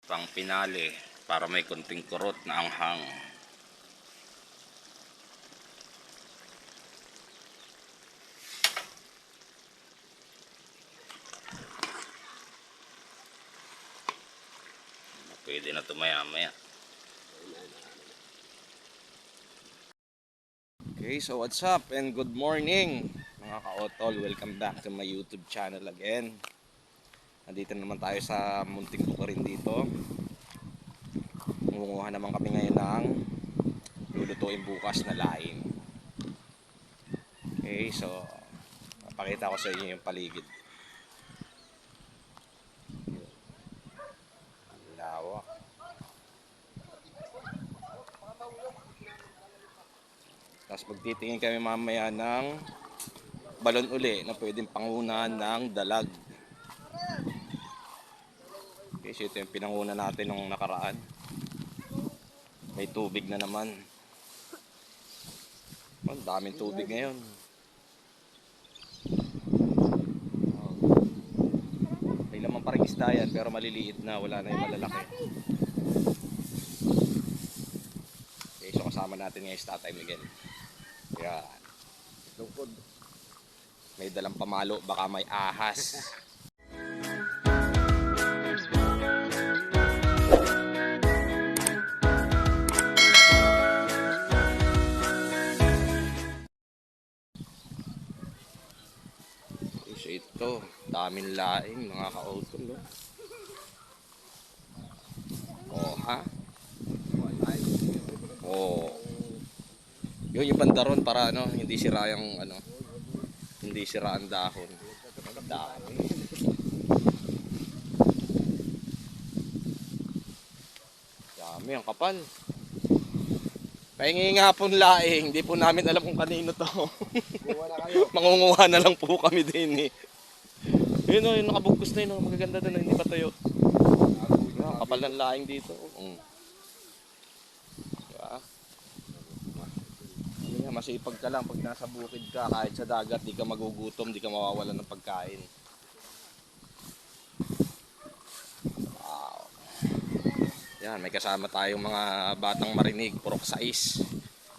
pang pinali para may konting kurot na anghang. Pwede na ito maya-maya. Okay, so what's up and good morning mga ka-otol. Welcome back to my YouTube channel again. Nandito naman tayo sa munting bukirin dito. Munguha naman kami ngayon ng lulutuin bukas na laing. Okay, so papakita ko sa inyo yung paligid. Lawak. Tapos magtitingin kami mamaya ng balon uli na pwedeng pangunahan ng dalag. Okay, so ito yung pinanguna natin nung nakaraan. May tubig na naman. Oh, daming tubig ngayon. May laman pa rin isda yan pero maliliit na, wala na yung malalaki. Okay, so kasama natin ngayon si Tatay Miguel. Kaya lungkod. May dalang pamalo, baka may ahas. So ito, daming laing mga ka-otol. Oh, ha? Oh. Yun yung bandaron para ano, hindi sira yung ano, hindi sira ang dahon. Dami. Dami ang kapal. Pahingi nga pong laing, hindi po namin alam kung kanino to. Mangunguha na lang po kami din eh. Yun o, yung nakabugkos na yun, magaganda doon, hindi pa tayo. Kapal ng laing dito. Diba? Masipag ka lang pag nasa bukid ka, kahit sa dagat, di ka magugutom, di ka mawawalan ng pagkain. Wow. Yan, may kasama tayong mga batang marinig, purok sais.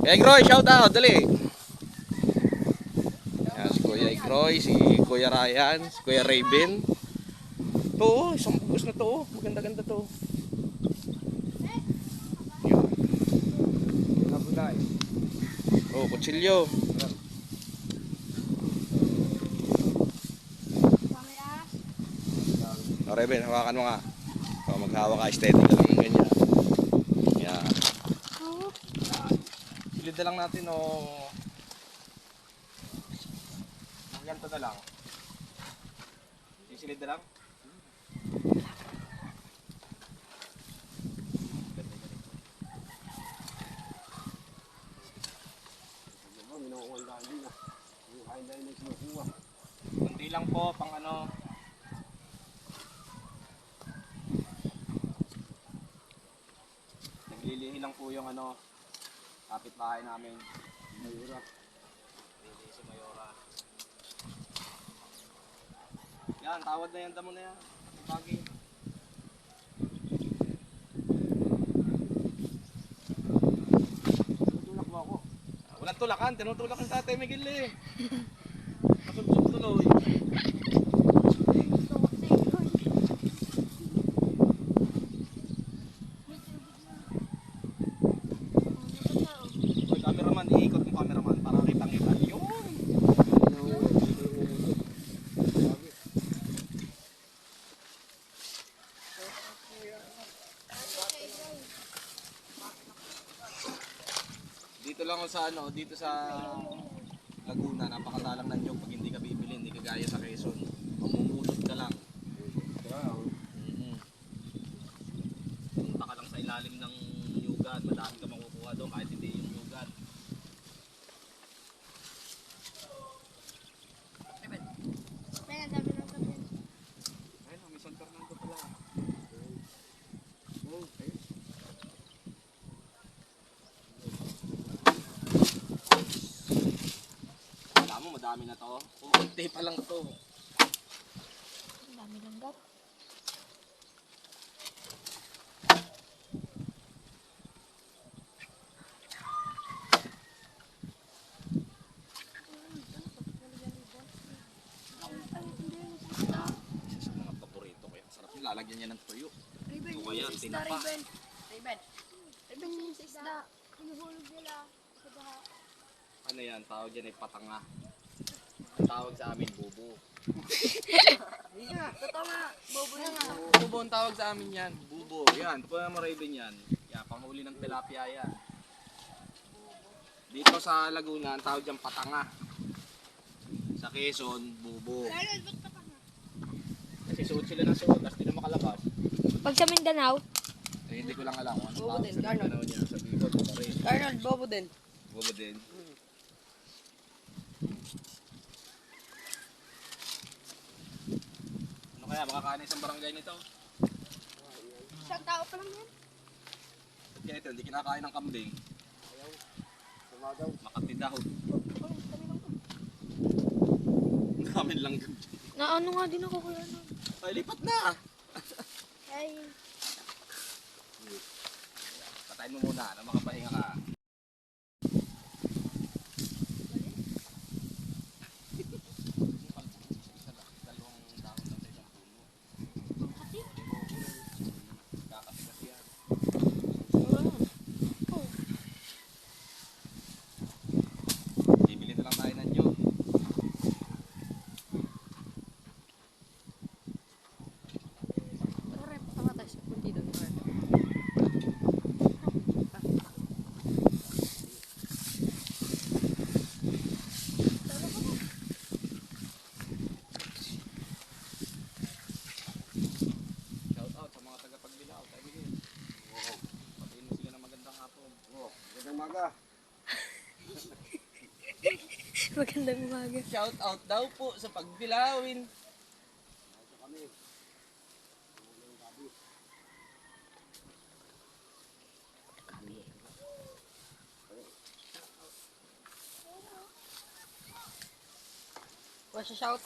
Kuya Igroy, shout out, dali! Yan, si Kuya Igroy, si Kuya Ryan, si Kuya Raven. Ito, isang bugos na to, maganda-ganda to. Yan. Oh, kutsilyo. Oh, Raven, hawakan mo nga. So, maghawa ka, steady ka lang ganyan. Yan. Silid na lang natin o ganito na lang. Sisilid na lang. Kunti lang po pang ano. Naglilihi lang po yung ano, kapitbahay namin. Mayora. Naglilihi si Mayora. Yan, tawad na yan, damo na yan. Pagi. Tinutulak mo ako. Walang tulakan, tinutulak ng Tatay Miguel eh. Masubsub tuloy. Hoy, cameraman, iikot mo cameraman para kitang-kita. Yun! Dito lang sa ano, dito sa Laguna, napakadalang ng nyog pag hindi ka bibili, hindi ka gaya sa Quezon. Mamumulot ka lang. Punta ka lang sa ilalim ng nyugan, madami ka makukuha doon kahit hindi yung nyugan. Ayun, may santar nando pala. Okay. Madami na to. Kunti pa lang to. Dami langgam. lalagyan niya ng tuyo. Riven, O kaya, yung isda, tinapa. Riven. Riven. Riven, yung isda. Hinuhulog nila sa baha. Ano yan, tawag dyan ay patanga. Ang tawag sa amin, bubo. Totoo nga, bobo yun. Bubo ang tawag sa amin yan. Bubo. Yan, kung mo Raven yan. Yan, panghuli ng tilapia yan. Dito sa Laguna, ang tawag dyan patanga. Sa Quezon, bubo. Kasi suot sila ng suot, tapos di na makalabas. Pag sa Mindanao, Eh, hindi ko lang alam kung ano Bubo tawag din, sa Arnold. Mindanao niya. Sa Bicol, bubo rin. Arnold, bobo din. Bubo din. Ano kaya, makakain isang barangay nito? Isang tao pa lang yan. At ganito, hindi kinakain ng kambing. Makati daw. Namin lang yun. na ano nga din ako kuya no. Ay, lipat na! Ay, Patayin mo muna, na makapahinga ka. Dalawang dahon lang sa isang puno. Kakapit kasi yan. Bibili na lang tayo ng nyog. tara, tama tayo sa punti doon. Shout out sa mga taga-Pagbilao. Tayo bigyan. Patayin mo sila ng magandang hapon. Magandang maga. Magandang umaga. Shout out daw po sa Pagbilawin. Kami. What's shout?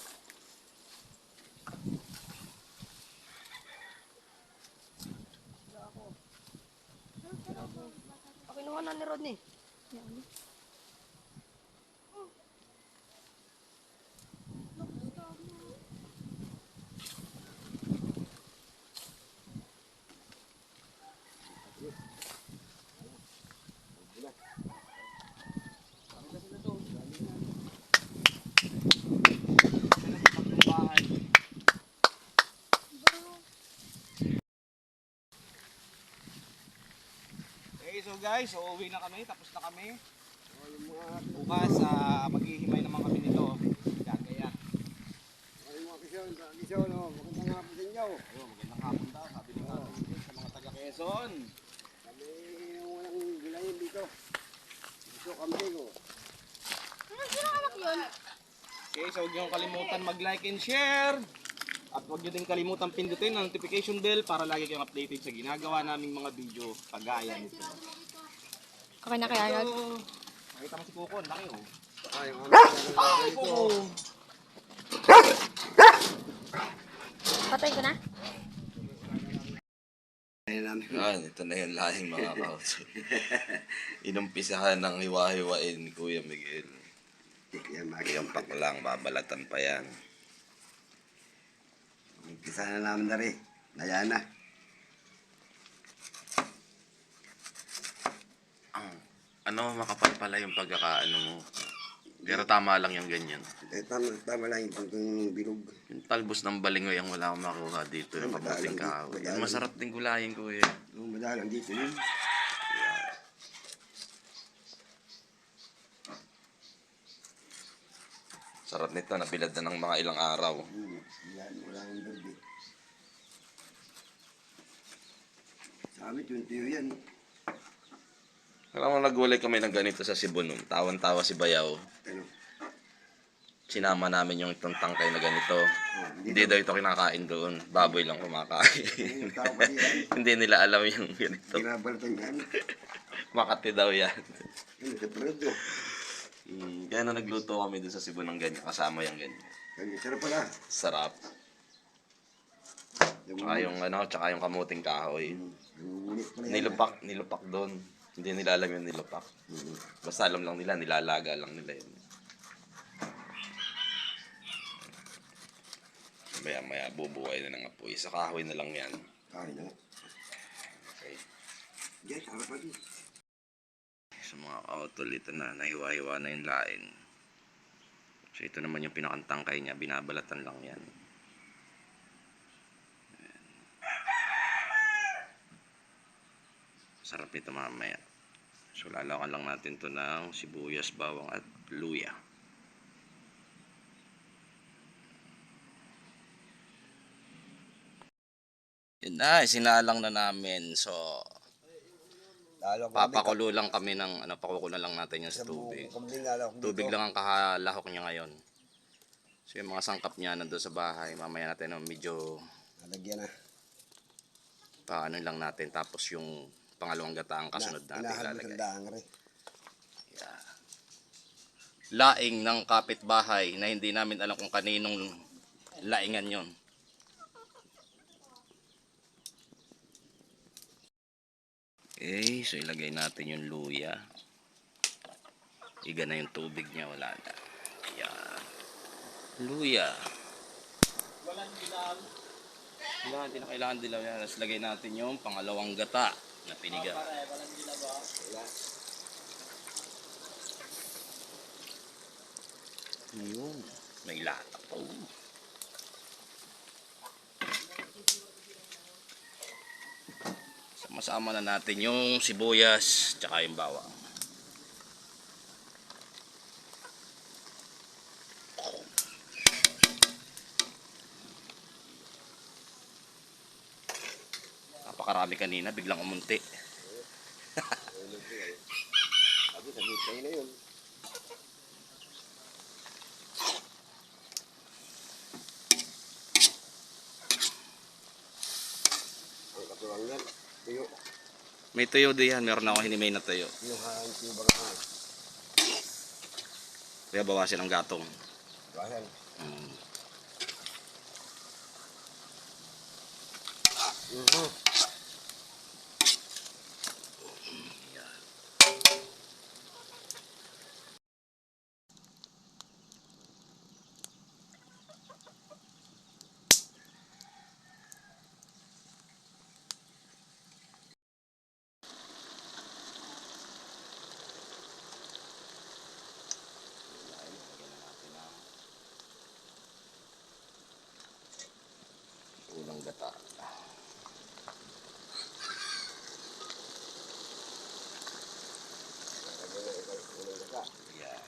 Kinuha na ni Rodney. Okay, so guys, uuwi na kami. Tapos na kami. Yung mga, Bukas, maghihimay naman kami nito. Gagaya. yung mga kisyon, no? Magandang hapon sa inyo. Ayun, magandang hapon daw. Sabi ng tatay sa mga taga Quezon. Kami yung walang gulayin dito. Dito kami ko. Okay, so huwag niyong kalimutan mag-like and share. At huwag niyo din kalimutan pindutin ang notification bell para lagi kayong updated sa ginagawa naming mga video kagaya nito. Okay na kaya Arnold? So, nakita mo si Kuko, ang laki oh. Ay, yung aming Ay, dito. Kuko! Patay ko na? Ayun namin. Yan, ito na yung lahing mga kautol. Inumpisahan ng hiwa-hiwain ni Kuya Miguel. Yan, Yung paklang, babalatan pa yan. Umpisa na namin na rin. Naya na. Ano, makapal pala yung pagkakaano mo. Pero tama lang yung ganyan. Eh, tama lang yung bilog. Yung talbos ng balingoy ang wala akong makuha dito. Yung kamuting kahoy. Yung masarap din gulayin, Kuya. Yung madalang dito yun. Sarap nito, nabilad na ng mga ilang araw. Yan, wala akong berbe. Sa amin, tuyo yan. Alam mo, nagulay kami ng ganito sa Cebu noon. Tawan-tawa si Bayaw. Ano? Sinama namin yung itong tangkay na ganito. Oh, Hindi daw ito kinakain doon. Baboy lang kumakain. Yung tao kasi yan. Hindi nila alam yung ganito. Ginabalatan yan. Makati daw yan. Ano, sa produto. Kaya na nagluto kami doon sa Cebu ng ganyan. Kasama yung ganyan. Kaya sarap pala. Sarap. Tsaka yung ano, tsaka yung kamuting kahoy. Ulit pala yan. Nilupak doon. Hindi nila alam yung nilupak. Basta alam lang nila, nilalaga lang nila yun. Maya bubuhay na ng apoy. Sa kahoy na lang yan. Kain na. Okay. Diyan, sarap pa din. Sa mga kautol, ito na, nahiwa-hiwa na yung laing. So ito naman yung pinakantangkay niya, binabalatan lang yan. Ayan. Sarap nito mamaya. So lalakan lang natin to ng sibuyas, bawang at luya. Yun na, sinalang na namin. So Lalo ko papakulo lang kami ng pakukulo lang natin yung sa tubig. Tubig lang ang kahalahok niya ngayon. So yung mga sangkap niya nandun sa bahay, mamaya natin medyo Nalagyan na. paano lang natin, tapos yung pangalawang gata ang kasunod natin ilalagay. Yeah. Laing ng kapitbahay na hindi namin alam kung kaninong laingan yon. Okay, so ilagay natin yung luya. Iga na yung tubig niya, wala na. Yan. Luya. Wala, hindi na kailangan dilaw yan. Tapos lagay natin yung pangalawang gata na piniga. Yun. May lata po. Sama-sama na natin yung sibuyas tsaka yung bawang. Napakarami kanina, biglang umunti. Sabi, sabi kayo na yun. Ay, katulang yan. Tuyo. May tuyo din yan, meron ako hinimay na tuyo. Yung hanti ba ka? Kaya bawasin ang gatong. Bahan. Yan. Unang gata. Yan.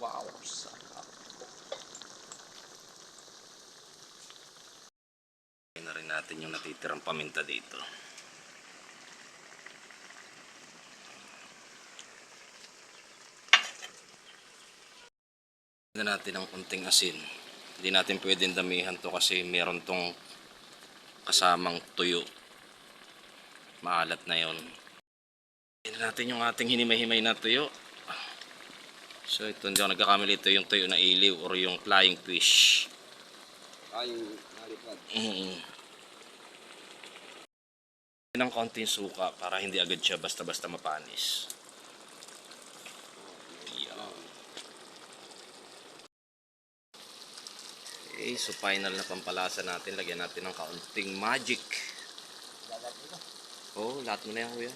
Wow, sarap. Lagyan na rin natin yung natitirang paminta dito. Lagyan na natin ang kunting asin. Hindi natin pwedeng damihan to kasi meron tong kasamang tuyo. Maalat na yon. Lagyan na natin yung ating hinimay-himay na tuyo. So ito, hindi ako nagkakamali, ito yung tuyo na iliw or yung flying fish. Ay, nalipad. Ng konting suka para hindi agad siya basta-basta mapanis. Yan. Okay, so final na pampalasa natin. Lagyan natin ng kaunting magic. Oh, lahat mo na yan, kuya.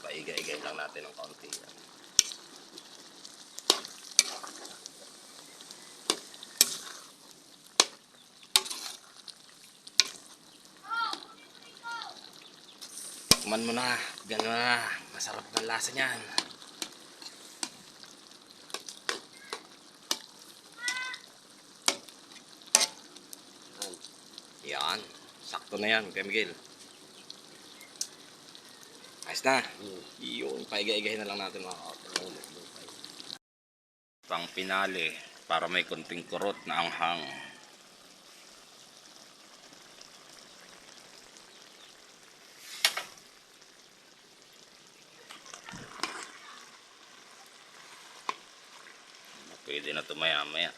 Paigay-igay lang natin ng kaunti yan. Kuman mo na, gano'n na, masarap ng lasa niyan. Yan, sakto na yan, Kuya Miguel. Ayos na. Yun, paigay-igay na lang natin mga kapatid. Pang pinali para may konting kurot na anghang. Pwede na ito maya maya.